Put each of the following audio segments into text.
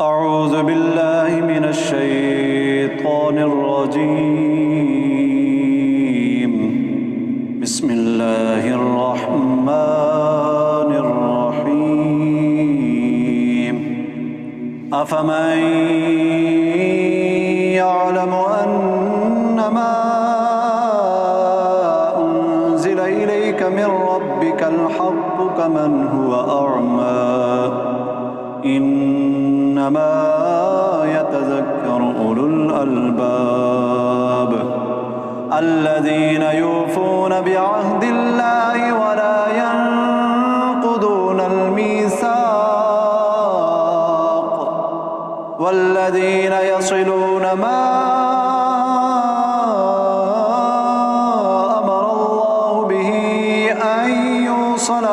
أعوذ بالله من الشيطان الرجيم. بسم الله الرحمن الرحيم. أفمن يعلم أنما أنزل إليك من ربك الحق كمن هو أعمى إنما يتذكر أولو الألباب الذين يوفون بعهد الله ولا ينقضون الميثاق والذين يصلون ما أمر الله به أن يوصل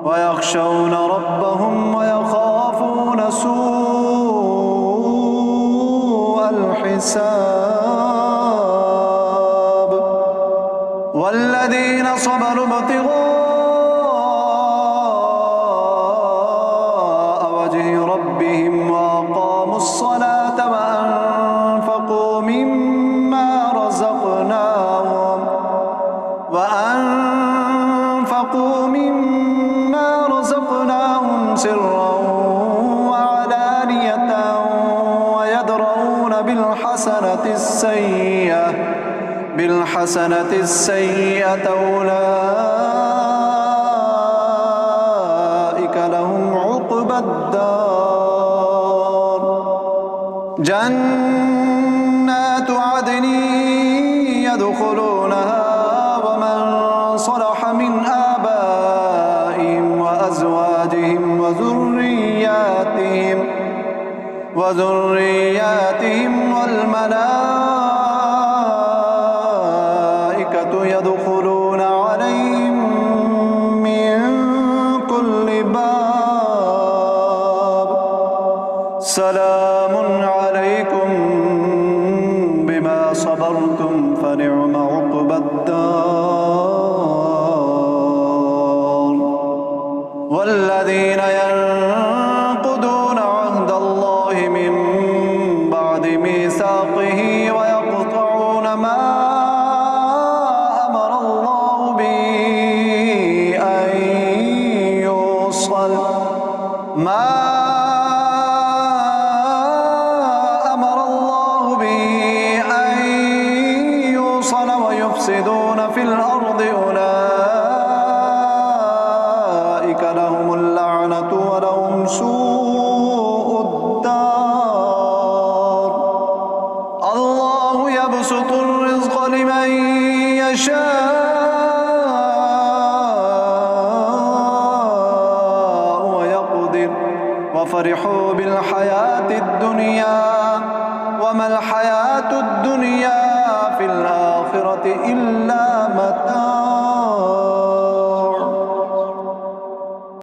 ويخشون ربهم ويخافون سوء الحساب والذين صبروا ابتغاء وجه ربهم وأقاموا الصلاة وأنفقوا مما رزقناهم سرا وعلانية ويدرؤون بالحسنة السيئة أولئك لهم عقبى الدار جنات عدن يدخلونها ومن صلح من آبائهم وأزواجهم وذرياتهم والملائكة يدخلون عليهم من كل باب سلام عليكم بما صبرتم فنعم عقبى الدار والذين ينقضون عهد الله من بعد ميثاقه ويقطعون ما أمر الله به أن يوصل ويفسدون في الأرض أولئك لهم اللعنة ولهم سوء الدار الله يبسط الرزق لمن يشاء ويقدر وفرحوا بالحياة الدنيا وما الحياة الدنيا في الآخرة إلا